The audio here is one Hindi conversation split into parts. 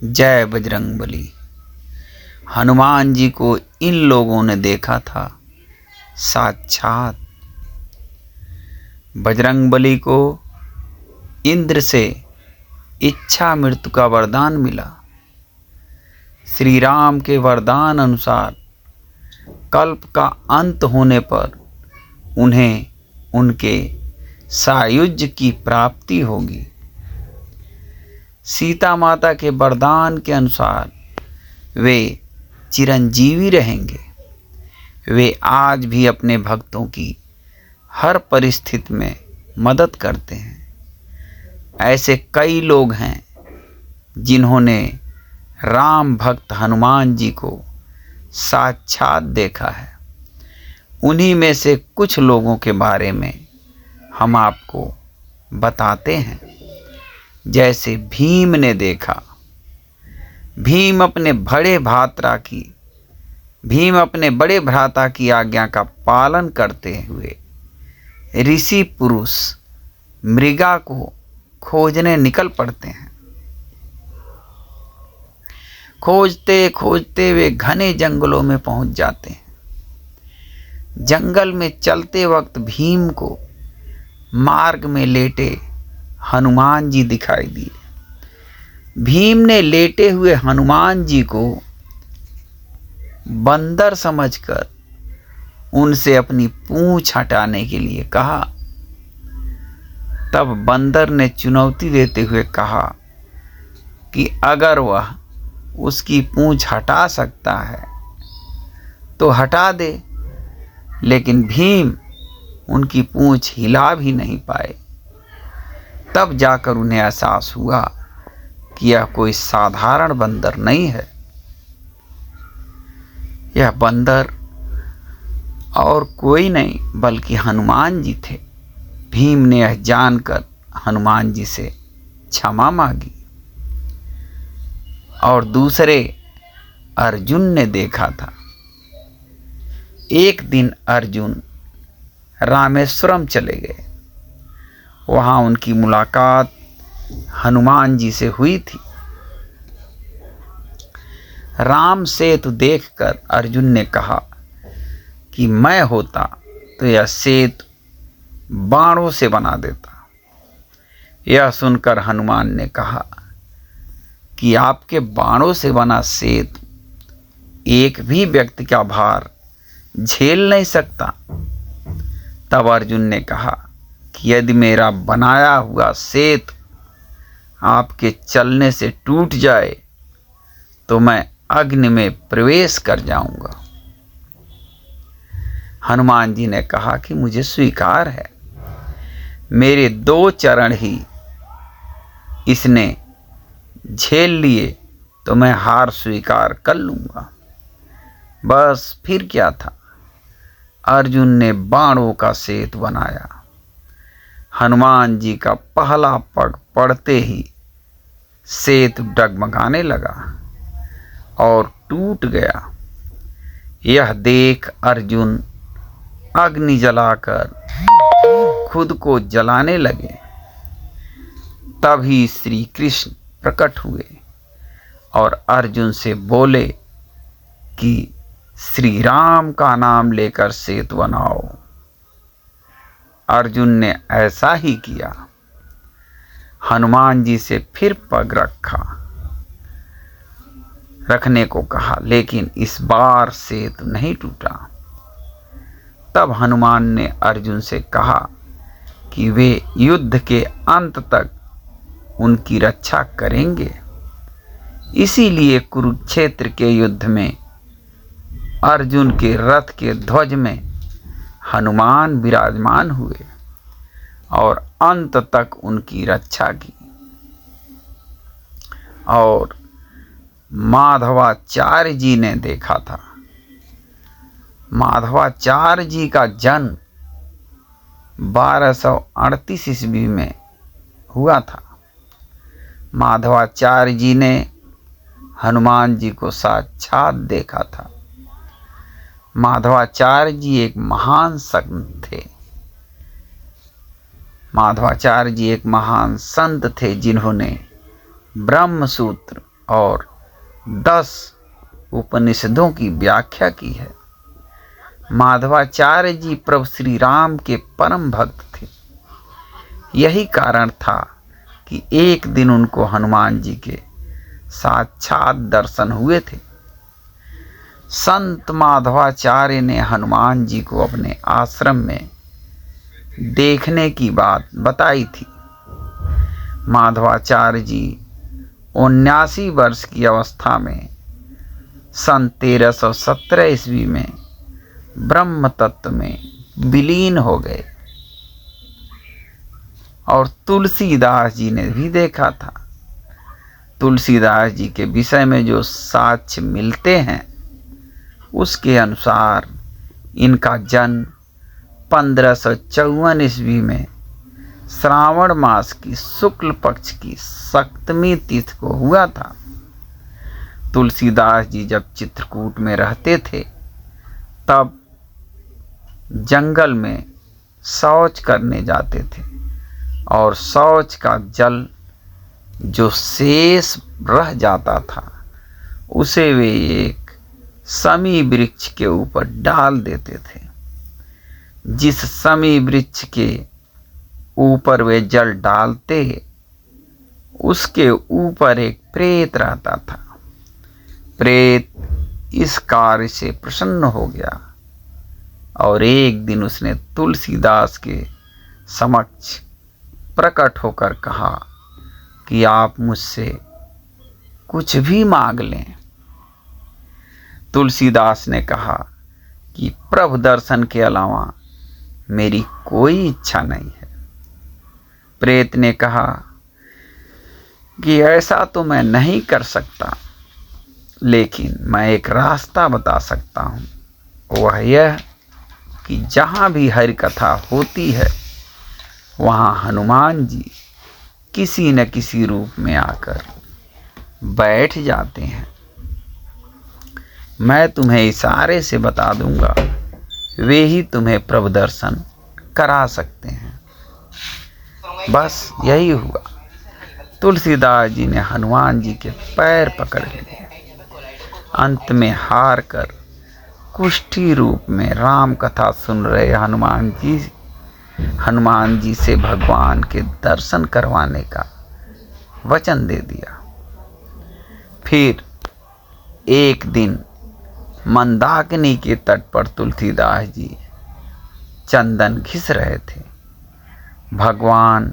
जय बजरंगबली। हनुमान जी को इन लोगों ने देखा था साक्षात। बजरंगबली को इंद्र से इच्छा मृत्यु का वरदान मिला। श्री राम के वरदान अनुसार कल्प का अंत होने पर उन्हें उनके सायुज्य की प्राप्ति होगी। सीता माता के वरदान के अनुसार वे चिरंजीवी रहेंगे। वे आज भी अपने भक्तों की हर परिस्थिति में मदद करते हैं। ऐसे कई लोग हैं जिन्होंने राम भक्त हनुमान जी को साक्षात देखा है। उन्हीं में से कुछ लोगों के बारे में हम आपको बताते हैं। जैसे भीम ने देखा। भीम अपने बड़े भ्राता की आज्ञा का पालन करते हुए ऋषि पुरुष मृगा को खोजने निकल पड़ते हैं। खोजते खोजते वे घने जंगलों में पहुंच जाते हैं। जंगल में चलते वक्त भीम को मार्ग में लेटे हनुमान जी दिखाई दिए। भीम ने लेटे हुए हनुमान जी को बंदर समझकर उनसे अपनी पूंछ हटाने के लिए कहा। तब बंदर ने चुनौती देते हुए कहा कि अगर वह उसकी पूंछ हटा सकता है तो हटा दे। लेकिन भीम उनकी पूंछ हिला भी नहीं पाए। तब जाकर उन्हें एहसास हुआ कि यह कोई साधारण बंदर नहीं है। यह बंदर और कोई नहीं बल्कि हनुमान जी थे। भीम ने यह जानकर हनुमान जी से क्षमा मांगी। और दूसरे अर्जुन ने देखा था। एक दिन अर्जुन रामेश्वरम चले गए। वहां उनकी मुलाकात हनुमान जी से हुई थी। राम सेतु देखकर अर्जुन ने कहा कि मैं होता तो यह सेतु बाणों से बना देता। यह सुनकर हनुमान ने कहा कि आपके बाणों से बना सेतु एक भी व्यक्ति का भार झेल नहीं सकता। तब अर्जुन ने कहा कि यदि मेरा बनाया हुआ सेतु आपके चलने से टूट जाए तो मैं अग्नि में प्रवेश कर जाऊंगा। हनुमान जी ने कहा कि मुझे स्वीकार है। मेरे 2 चरण ही इसने झेल लिए तो मैं हार स्वीकार कर लूंगा। बस फिर क्या था। अर्जुन ने बाणों का सेतु बनाया। हनुमान जी का पहला पग पड़ते ही सेतु डगमगाने लगा और टूट गया। यह देख अर्जुन अग्नि जलाकर खुद को जलाने लगे। तभी श्री कृष्ण प्रकट हुए और अर्जुन से बोले कि श्री राम का नाम लेकर सेतु बनाओ। अर्जुन ने ऐसा ही किया। हनुमान जी से फिर पग रखने को कहा, लेकिन इस बार सेतु नहीं टूटा। तब हनुमान ने अर्जुन से कहा कि वे युद्ध के अंत तक उनकी रक्षा करेंगे। इसीलिए कुरुक्षेत्र के युद्ध में अर्जुन के रथ के ध्वज में हनुमान विराजमान हुए और अंत तक उनकी रक्षा की। और माधवाचार्य जी ने देखा था। माधवाचार्य जी का जन्म 1238 ईस्वी में हुआ था। माधवाचार्य जी ने हनुमान जी को साक्षात देखा था। माधवाचार्य जी एक महान संत थे। माधवाचार्य जी एक महान संत थे जिन्होंने ब्रह्म सूत्र और 10 उपनिषदों की व्याख्या की है। माधवाचार्य जी प्रभु श्री राम के परम भक्त थे। यही कारण था कि एक दिन उनको हनुमान जी के साक्षात दर्शन हुए थे। संत माधवाचार्य ने हनुमान जी को अपने आश्रम में देखने की बात बताई थी। माधवाचार्य जी 79 वर्ष की अवस्था में सन 1317 ईस्वी में ब्रह्म तत्व में विलीन हो गए और तुलसीदास जी ने भी देखा था। तुलसीदास जी के विषय में जो साक्ष्य मिलते हैं उसके अनुसार इनका जन्म 1554 ईस्वी में श्रावण मास की शुक्ल पक्ष की सप्तमी तिथि को हुआ था। तुलसीदास जी जब चित्रकूट में रहते थे तब जंगल में शौच करने जाते थे और शौच का जल जो शेष रह जाता था उसे वे एक समी वृक्ष के ऊपर डाल देते थे। जिस समी वृक्ष के ऊपर वे जल डालते उसके ऊपर एक प्रेत रहता था। प्रेत इस कार्य से प्रसन्न हो गया और एक दिन उसने तुलसीदास के समक्ष प्रकट होकर कहा कि आप मुझसे कुछ भी मांग लें। तुलसीदास ने कहा कि प्रभु दर्शन के अलावा मेरी कोई इच्छा नहीं है। प्रेत ने कहा कि ऐसा तो मैं नहीं कर सकता, लेकिन मैं एक रास्ता बता सकता हूँ। वह यह कि जहाँ भी हरि कथा होती है वहाँ हनुमान जी किसी न किसी रूप में आकर बैठ जाते हैं। मैं तुम्हें इशारे से बता दूंगा, वे ही तुम्हें प्रभु दर्शन करा सकते हैं। बस यही हुआ। तुलसीदास जी ने हनुमान जी के पैर पकड़ लिए। अंत में हार कर कुष्ठी रूप में राम कथा सुन रहे हनुमान जी से भगवान के दर्शन करवाने का वचन दे दिया। फिर एक दिन मंदाकिनी के तट पर तुलसीदास जी चंदन घिस रहे थे। भगवान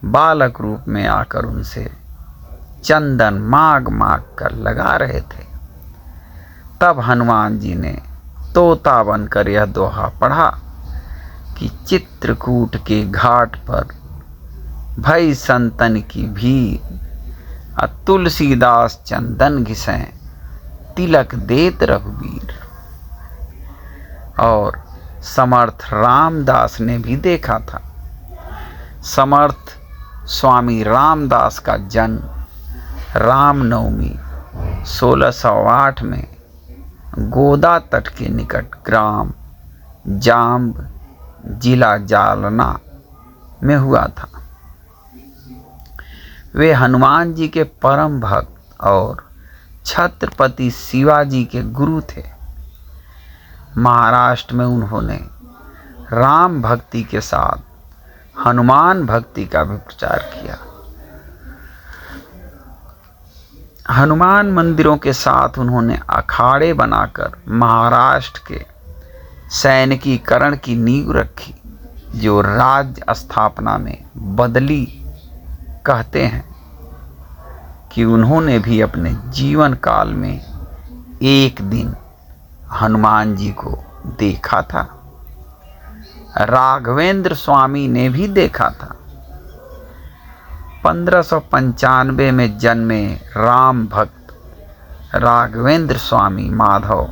बालक रूप में आकर उनसे चंदन माग माग कर लगा रहे थे। तब हनुमान जी ने तोता बनकर यह दोहा पढ़ा कि चित्रकूट के घाट पर भई संतन की भीड़, तुलसीदास चंदन घिसें तिलक देत रघुबीर। और समर्थ रामदास ने भी देखा था। समर्थ स्वामी रामदास का जन्म रामनवमी 1608 में गोदा तट के निकट ग्राम जाम्ब जिला जालना में हुआ था। वे हनुमान जी के परम भक्त और छत्रपति शिवाजी के गुरु थे। महाराष्ट्र में उन्होंने राम भक्ति के साथ हनुमान भक्ति का भी प्रचार किया। हनुमान मंदिरों के साथ उन्होंने अखाड़े बनाकर महाराष्ट्र के सैनिकीकरण की नींव रखी, जो राज्य स्थापना में बदली कहते हैं कि उन्होंने भी अपने जीवन काल में एक दिन हनुमान जी को देखा था। राघवेंद्र स्वामी ने भी देखा था। 1595 में जन्मे राम भक्त राघवेंद्र स्वामी माधव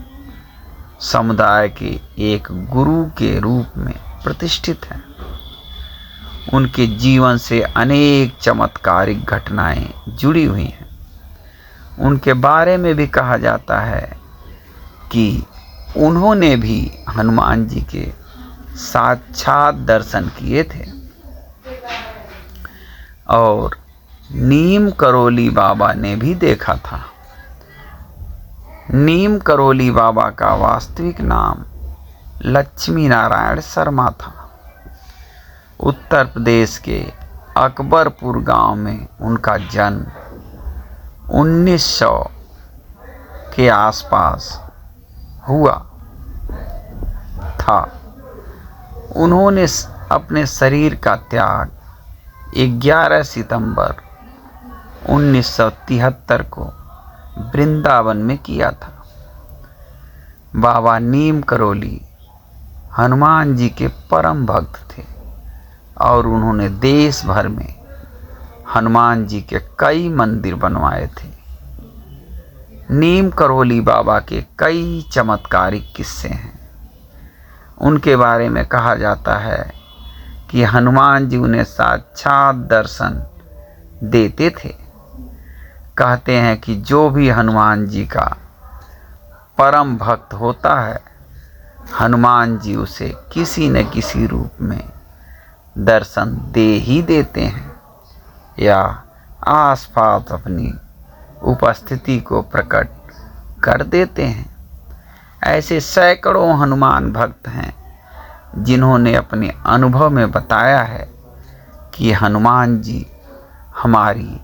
समुदाय के एक गुरु के रूप में प्रतिष्ठित हैं। उनके जीवन से अनेक चमत्कारिक घटनाएं जुड़ी हुई हैं। उनके बारे में भी कहा जाता है कि उन्होंने भी हनुमान जी के साक्षात दर्शन किए थे और नीम करोली बाबा ने भी देखा था। नीम करोली बाबा का वास्तविक नाम लक्ष्मी नारायण शर्मा था। उत्तर प्रदेश के अकबरपुर गांव में उनका जन्म 1900 के आसपास हुआ था। उन्होंने अपने शरीर का त्याग 11 सितंबर 1973 को वृंदावन में किया था। बाबा नीम करोली हनुमान जी के परम भक्त थे और उन्होंने देश भर में हनुमान जी के कई मंदिर बनवाए थे। नीम करोली बाबा के कई चमत्कारिक किस्से हैं। उनके बारे में कहा जाता है कि हनुमान जी उन्हें साक्षात दर्शन देते थे। कहते हैं कि जो भी हनुमान जी का परम भक्त होता है, हनुमान जी उसे किसी न किसी रूप में दर्शन दे ही देते हैं या आसपास अपनी उपस्थिति को प्रकट कर देते हैं। ऐसे सैकड़ों हनुमान भक्त हैं जिन्होंने अपने अनुभव में बताया है कि हनुमान जी हमारी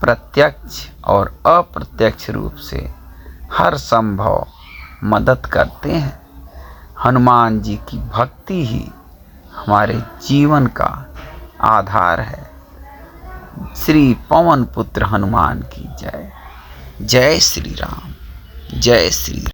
प्रत्यक्ष और अप्रत्यक्ष रूप से हर संभव मदद करते हैं। हनुमान जी की भक्ति ही हमारे जीवन का आधार है। श्री पवन पुत्र हनुमान की जय। जय श्री राम, जय श्री राम।